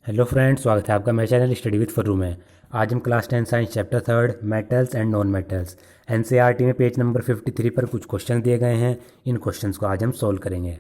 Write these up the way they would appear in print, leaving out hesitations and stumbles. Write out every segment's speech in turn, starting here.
Hello friends, स्वागत है आपका मेरे चैनल स्टडी विद फर्रू में। आज हम class 10 science chapter 3 metals and non metals NCERT में पेज नंबर 53 पर कुछ क्वेश्चन दिए गए हैं। इन क्वेश्चंस को आज हम सोल्व करेंगे।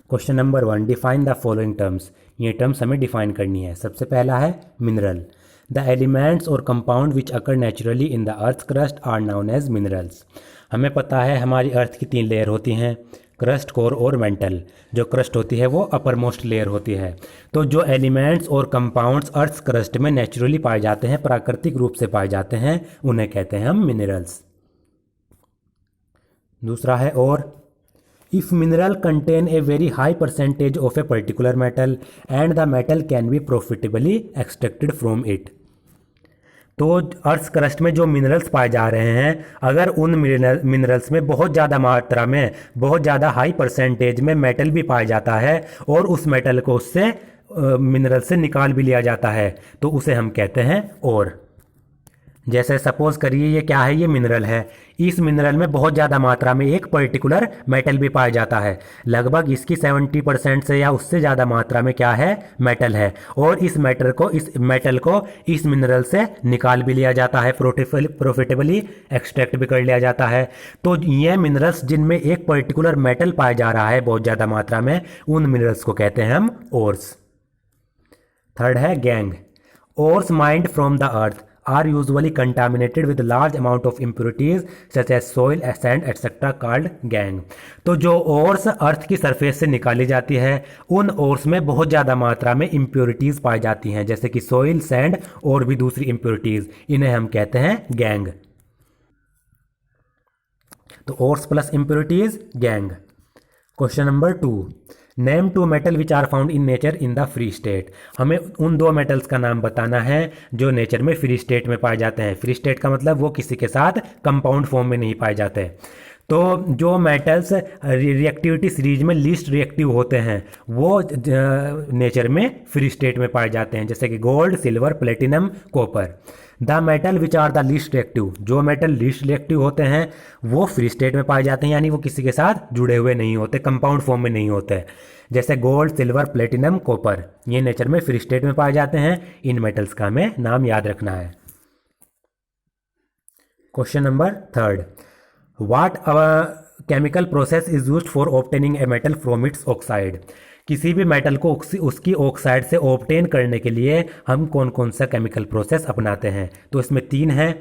Question number 1, define the following terms. ये टर्म्स हमें डिफाइन करनी है। सबसे पहला है मिनरल। द एलिमेंट्स और compound which occur naturally in the earth crust are known as minerals. हमें पता है हमारी अर्थ की 3 लेयर होती हैं, क्रस्ट, कोर और मेंटल। जो क्रस्ट होती है वो अपर मोस्ट लेयर होती है। तो जो एलिमेंट्स और कंपाउंड्स अर्थ क्रस्ट में नेचुरली पाए जाते हैं, प्राकृतिक रूप से पाए जाते हैं, उन्हें कहते हैं हम मिनरल्स। दूसरा है और, if mineral contain a very high percentage of a particular metal and the metal can B profitably extracted from it. तो अर्थ क्रस्ट में जो मिनरल्स पाए जा रहे हैं, अगर उन मिनरल्स में बहुत ज़्यादा मात्रा में, बहुत ज़्यादा हाई परसेंटेज में मेटल भी पाया जाता है और उस मेटल को उससे मिनरल से निकाल भी लिया जाता है, तो उसे हम कहते हैं और। जैसे सपोज करिए ये क्या है, ये मिनरल है। इस मिनरल में बहुत ज़्यादा मात्रा में एक पर्टिकुलर मेटल भी पाया जाता है। लगभग इसकी 70% से या उससे ज़्यादा मात्रा में क्या है, मेटल है। और इस मेटल को इस मिनरल से निकाल भी लिया जाता है, प्रॉफिटेबली एक्सट्रैक्ट भी कर लिया जाता है। तो ये मिनरल्स जिनमें एक पर्टिकुलर मेटल पाया जा रहा है बहुत ज़्यादा मात्रा में, उन मिनरल्स को कहते हैं हम ओर्स। थर्ड है gang. Ores mind from the earth are usually contaminated with large amount of impurities such as soil, sand, etc. called gang। तो जो ओर्स अर्थ की सरफेस से निकाली जाती है, उन ओर्स में बहुत ज़्यादा मात्रा में इम्प्योरिटीज़ पाई जाती हैं, जैसे कि सोइल, सैंड और भी दूसरी इम्प्योरिटीज़। इन्हें हम कहते हैं गैंग। तो ores plus impurities, gangue. Question number 2, name 2 metal which are found in nature in the free state. हमें उन 2 मेटल्स का नाम बताना है जो नेचर में फ्री स्टेट में पाए जाते हैं। फ्री स्टेट का मतलब वो किसी के साथ कंपाउंड फॉर्म में नहीं पाए जाते। तो जो मेटल्स रिएक्टिविटी सीरीज में लीस्ट रिएक्टिव होते हैं वो नेचर में फ्री स्टेट में पाए जाते हैं, जैसे कि gold, silver, platinum, copper. The metal which are the least reactive, जो मेटल लीस्ट रिएक्टिव होते हैं वो फ्री स्टेट में पाए जाते हैं, यानी वो किसी के साथ जुड़े हुए नहीं होते, कंपाउंड फॉर्म में नहीं होते। जैसे गोल्ड, सिल्वर, प्लेटिनम, कॉपर, ये नेचर में फ्री स्टेट में पाए जाते हैं। इन मेटल्स का हमें नाम याद रखना है। Question number 3, what chemical process is used for obtaining a metal from its oxide. किसी भी मेटल को उसकी ऑक्साइड से ऑब्टेन करने के लिए हम कौन कौन सा केमिकल प्रोसेस अपनाते हैं। तो इसमें 3 हैं।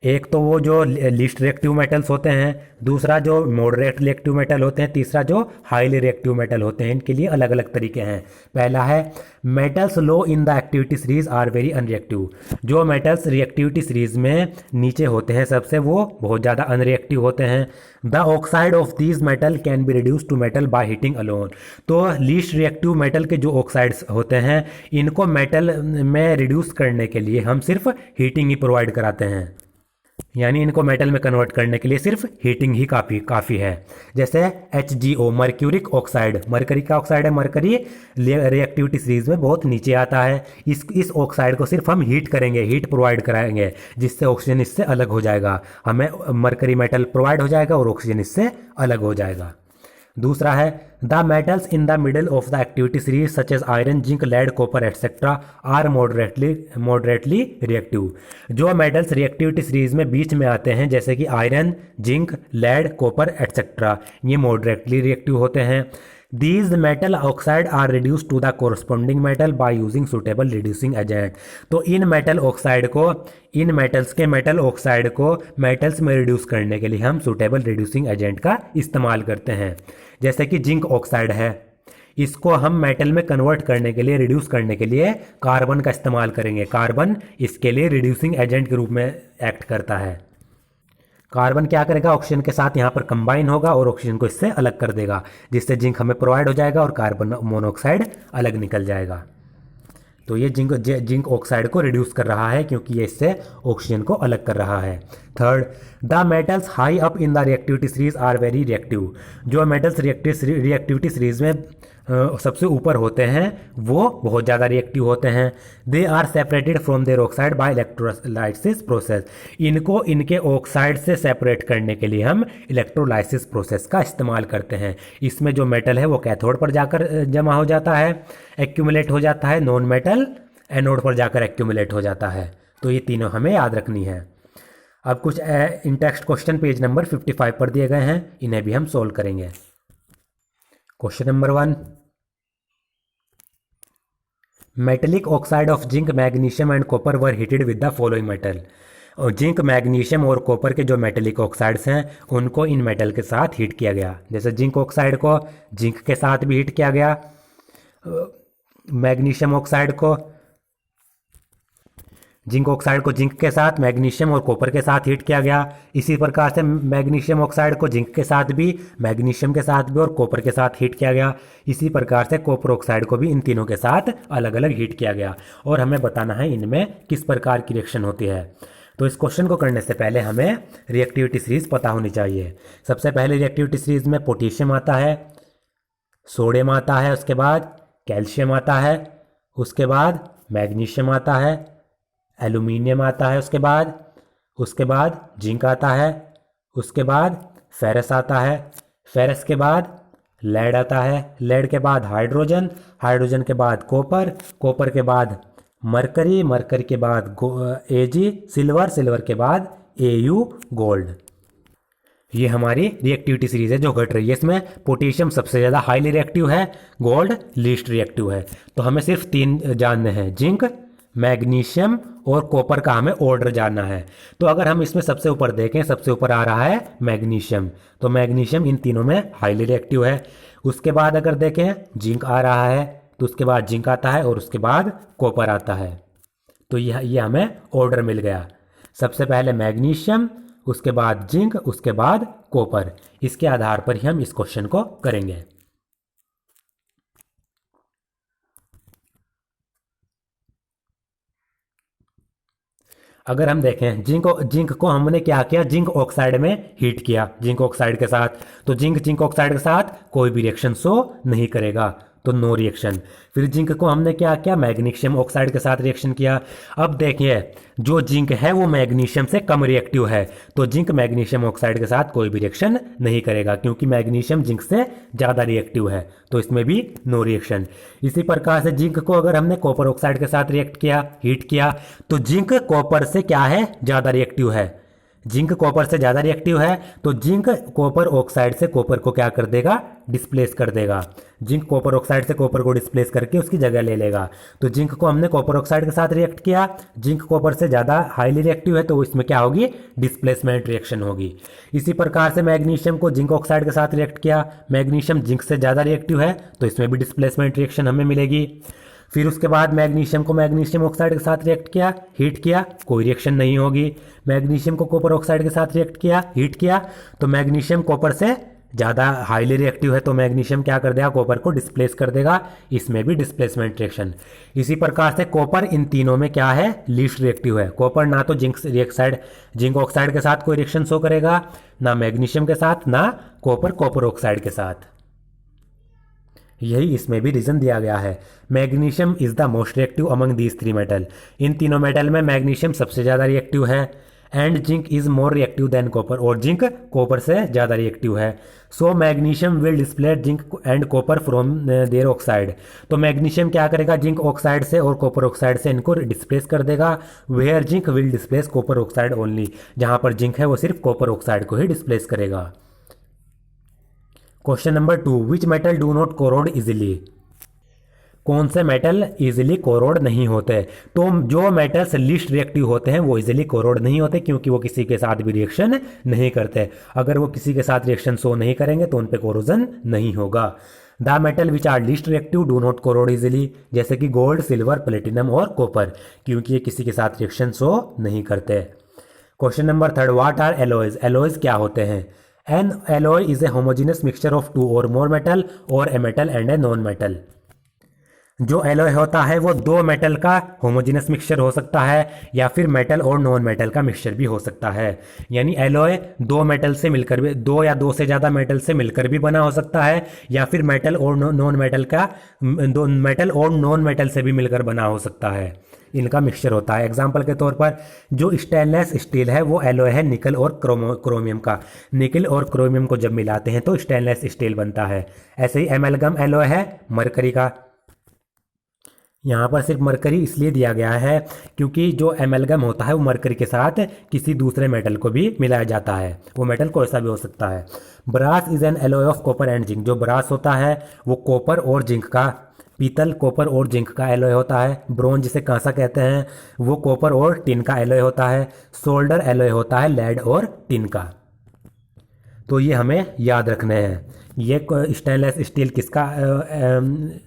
एक तो वो जो लीस्ट रिएक्टिव मेटल्स होते हैं, दूसरा जो मॉडरेट रिएक्टिव मेटल होते हैं, तीसरा जो हाईली रिएक्टिव मेटल होते हैं। इनके लिए अलग अलग तरीके हैं। पहला है metals low in the activity series are very unreactive. जो मेटल्स रिएक्टिविटी सीरीज में नीचे होते हैं सबसे, वो बहुत ज़्यादा अनरिएक्टिव होते हैं। The oxide of these metal can be reduce to metal by heating alone. तो लीस्ट रिएक्टिव मेटल के जो ऑक्साइड्स होते हैं, इनको मेटल में रिड्यूस करने के लिए हम सिर्फ हीटिंग ही प्रोवाइड कराते हैं, यानी इनको मेटल में कन्वर्ट करने के लिए सिर्फ हीटिंग ही काफ़ी है। जैसे HgO, मर्क्यूरिक ऑक्साइड, मरकरी का ऑक्साइड है। मरकरी रिएक्टिविटी सीरीज में बहुत नीचे आता है। इस ऑक्साइड को सिर्फ हम हीट करेंगे, हीट प्रोवाइड कराएंगे, जिससे ऑक्सीजन इससे अलग हो जाएगा। हमें मरकरी मेटल प्रोवाइड हो जाएगा और ऑक्सीजन इससे अलग हो जाएगा। दूसरा है the metals in the middle of the activity series such as iron, zinc, lead, copper etcetera are moderately reactive. जो मेटल्स रिएक्टिविटी सीरीज में बीच में आते हैं, जैसे कि iron, zinc, lead, copper etcetera, ये मॉडरेटली रिएक्टिव होते हैं। These metal oxide are reduced to the corresponding metal by using suitable reducing agent। तो इन मेटल्स के मेटल ऑक्साइड को मेटल्स में रिड्यूस करने के लिए हम सुटेबल रिड्यूसिंग एजेंट का इस्तेमाल करते हैं। जैसे कि जिंक ऑक्साइड है, इसको हम मेटल में कन्वर्ट करने के लिए, रिड्यूस करने के लिए कार्बन का इस्तेमाल करेंगे। कार्बन इसके लिए रिड्यूसिंग एजेंट के रूप में एक्ट करता है। कार्बन क्या करेगा, ऑक्सीजन के साथ यहाँ पर कंबाइन होगा और ऑक्सीजन को इससे अलग कर देगा, जिससे जिंक हमें प्रोवाइड हो जाएगा और कार्बन मोनोऑक्साइड अलग निकल जाएगा। तो ये जिंक ऑक्साइड को रिड्यूस कर रहा है, क्योंकि ये इससे ऑक्सीजन को अलग कर रहा है। Third, the metals high up in the reactivity series are very reactive. जो मेटल्स रिएक्टिविटी सीरीज में सबसे ऊपर होते हैं वो बहुत ज़्यादा रिएक्टिव होते हैं। They are separated from their oxide by electrolysis process. इनको इनके ऑक्साइड से सेपरेट करने के लिए हम इलेक्ट्रोलाइसिस प्रोसेस का इस्तेमाल करते हैं। इसमें जो मेटल है वो कैथोड पर जाकर जमा हो जाता है, एक्यूमुलेट हो जाता है। नॉन मेटल एनोड पर जाकर एक्यूमुलेट हो जाता है। तो ये तीनों हमें याद रखनी है। अब कुछ इन टेक्स्ट क्वेश्चन पेज नंबर 55 पर दिए गए हैं, इन्हें भी हम सोल्व करेंगे। Question number 1, metallic oxide of zinc, magnesium and copper were heated with the following metal. और जिंक, मैग्नीशियम और कॉपर के जो मेटेलिक ऑक्साइड्स हैं उनको इन मेटल के साथ हीट किया गया। जैसे जिंक ऑक्साइड को जिंक के साथ भी हीट किया गया, मैग्नीशियम ऑक्साइड को जिंक के साथ, मैग्नीशियम और कॉपर के साथ हीट किया गया। इसी प्रकार से मैग्नीशियम ऑक्साइड को जिंक के साथ भी, मैग्नीशियम के साथ भी और कॉपर के साथ हीट किया गया। इसी प्रकार से कॉपर ऑक्साइड को भी इन तीनों के साथ अलग अलग हीट किया गया और हमें बताना है इनमें किस प्रकार की रिएक्शन होती है। तो इस क्वेश्चन को करने से पहले हमें रिएक्टिविटी सीरीज पता होनी चाहिए। सबसे पहले रिएक्टिविटी सीरीज में पोटेशियम आता है, सोडियम आता है, उसके बाद कैल्शियम आता है, उसके बाद मैग्नीशियम आता है, एल्यूमिनियम आता है, उसके बाद जिंक आता है, उसके बाद फेरस आता है, फेरस के बाद लेड आता है, लेड के बाद हाइड्रोजन, हाइड्रोजन के बाद कॉपर, कॉपर के बाद मरकरी, मरकरी के बाद एजी सिल्वर, सिल्वर के बाद एयू गोल्ड। ये हमारी रिएक्टिविटी सीरीज है जो घट रही है। इसमें पोटेशियम सबसे ज़्यादा हाईली रिएक्टिव है, गोल्ड लीस्ट रिएक्टिव है। तो हमें सिर्फ 3 जानने हैं, जिंक, मैग्नीशियम और कॉपर का हमें ऑर्डर जानना है। तो अगर हम इसमें सबसे ऊपर देखें, सबसे ऊपर आ रहा है मैग्नीशियम, तो मैग्नीशियम इन तीनों में हाईली रिएक्टिव है। उसके बाद अगर देखें जिंक आ रहा है, तो उसके बाद जिंक आता है और उसके बाद कॉपर आता है। तो ये हमें ऑर्डर मिल गया। सबसे पहले मैग्नीशियम, उसके बाद जिंक, उसके बाद कॉपर। इसके आधार पर ही हम इस क्वेश्चन को करेंगे। अगर हम देखें जिंक को हमने क्या किया, जिंक ऑक्साइड में हीट किया, जिंक ऑक्साइड के साथ। तो जिंक ऑक्साइड के साथ कोई भी रिएक्शन शो नहीं करेगा, तो नो रिएक्शन। फिर जिंक को हमने क्या किया, मैग्नीशियम ऑक्साइड के साथ रिएक्शन किया। अब देखिए जो जिंक है वो मैग्नीशियम से कम रिएक्टिव है, तो जिंक मैग्नीशियम ऑक्साइड के साथ कोई भी रिएक्शन नहीं करेगा क्योंकि मैग्नीशियम जिंक से ज़्यादा रिएक्टिव है, तो इसमें भी नो रिएक्शन। इसी प्रकार से जिंक को अगर हमने कॉपर ऑक्साइड के साथ रिएक्ट किया, हीट किया, तो जिंक कॉपर से क्या है, ज़्यादा रिएक्टिव है। जिंक कॉपर से ज़्यादा रिएक्टिव है, तो जिंक कॉपर ऑक्साइड से कॉपर को क्या कर देगा, डिस्प्लेस कर देगा। जिंक कॉपर ऑक्साइड से कॉपर को डिस्प्लेस करके उसकी जगह ले लेगा। तो जिंक को हमने कॉपर ऑक्साइड के साथ रिएक्ट किया, जिंक कॉपर से ज़्यादा हाईली रिएक्टिव है, तो इसमें क्या होगी, डिस्प्लेसमेंट रिएक्शन होगी। इसी प्रकार से मैग्नीशियम को जिंक ऑक्साइड के साथ रिएक्ट किया, मैग्नीशियम जिंक से ज़्यादा रिएक्टिव है, तो इसमें भी डिस्प्लेसमेंट रिएक्शन हमें मिलेगी। फिर उसके बाद मैग्नीशियम को मैग्नीशियम ऑक्साइड के साथ रिएक्ट किया, हीट किया, कोई रिएक्शन नहीं होगी। मैग्नीशियम को कॉपर ऑक्साइड के साथ रिएक्ट किया, हीट किया, तो मैग्नीशियम कॉपर से ज़्यादा हाईली रिएक्टिव है, तो मैग्नीशियम क्या कर देगा, कॉपर को डिस्प्लेस कर देगा, इसमें भी डिस्प्लेसमेंट रिएक्शन। इसी प्रकार से कॉपर इन तीनों में क्या है, लीस्ट रिएक्टिव है। कॉपर ना तो जिंक ऑक्साइड के साथ कोई रिएक्शन शो करेगा, ना मैग्नीशियम के साथ, ना कॉपर ऑक्साइड के साथ। यही इसमें भी रीजन दिया गया है। Magnesium is the most reactive among these 3 metal. इन तीनों मेटल में मैग्नीशियम सबसे ज़्यादा रिएक्टिव है। And zinc is more reactive than copper, और जिंक कॉपर से ज़्यादा रिएक्टिव है। So magnesium will displace zinc and copper from their oxide. तो मैग्नीशियम क्या करेगा, जिंक ऑक्साइड से और कॉपर ऑक्साइड से इनको डिस्प्लेस कर देगा। Where zinc will displace copper oxide only, जहाँ पर जिंक है वो सिर्फ कॉपर ऑक्साइड को ही डिस्प्लेस करेगा। Question number 2, which metal do not corrode easily. कौन से मेटल इजिली कोरोड नहीं होते। तो जो मेटल्स लीस्ट रिएक्टिव होते हैं वो इजिली कोरोड नहीं होते क्योंकि वो किसी के साथ भी रिएक्शन नहीं करते। अगर वो किसी के साथ रिएक्शन शो नहीं करेंगे तो उन पे कोरोजन नहीं होगा। The metal which are least reactive do not corrode easily, जैसे कि गोल्ड, सिल्वर, प्लेटिनम और कॉपर, क्योंकि ये किसी के साथ रिएक्शन शो नहीं करते। Question number 3, what are alloys. Alloys क्या होते हैं। An alloy is a homogeneous mixture of 2 or more metal or a metal and a non-metal. जो एलॉय होता है वो दो मेटल का होमोजेनस मिक्सचर हो सकता है या फिर मेटल और नॉन मेटल का मिक्सचर भी हो सकता है। यानी एलॉय दो मेटल से मिलकर भी, दो या दो से ज़्यादा मेटल से मिलकर भी बना हो सकता है, या फिर मेटल और नॉन मेटल का, दो मेटल और नॉन मेटल से भी मिलकर बना हो सकता है। इनका मिक्सचर होता है। एग्जाम्पल के तौर पर जो स्टेनलेस स्टील है वो एलॉय है निकल और क्रोमियम का। निकल और क्रोमियम को जब मिलाते हैं तो स्टेनलेस स्टील बनता है। ऐसे ही एमेलगम एलॉय है मरकरी का। यहाँ पर सिर्फ मरकरी इसलिए दिया गया है क्योंकि जो एमेलगम होता है वो मरकरी के साथ किसी दूसरे मेटल को भी मिलाया जाता है। वो मेटल कोई सा भी हो सकता है। Brass is an alloy of copper and zinc. जो ब्रास होता है वो कॉपर और जिंक का, पीतल कॉपर और जिंक का एलॉय होता है। ब्रोंज जिसे कांसा कहते हैं वो कॉपर और टिन का एलॉय होता है। सोल्डर एलॉय होता है लेड और टिन का। तो ये हमें याद रखने हैं। ये स्टेनलेस स्टील किसका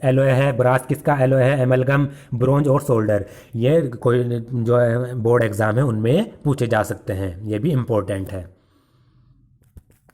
एलॉय है, ब्रास किसका एलॉय है, एमलगम, ब्रोंज और सोल्डर। ये कोई जो बोर्ड एग्ज़ाम है उनमें पूछे जा सकते हैं, ये भी इम्पोर्टेंट है।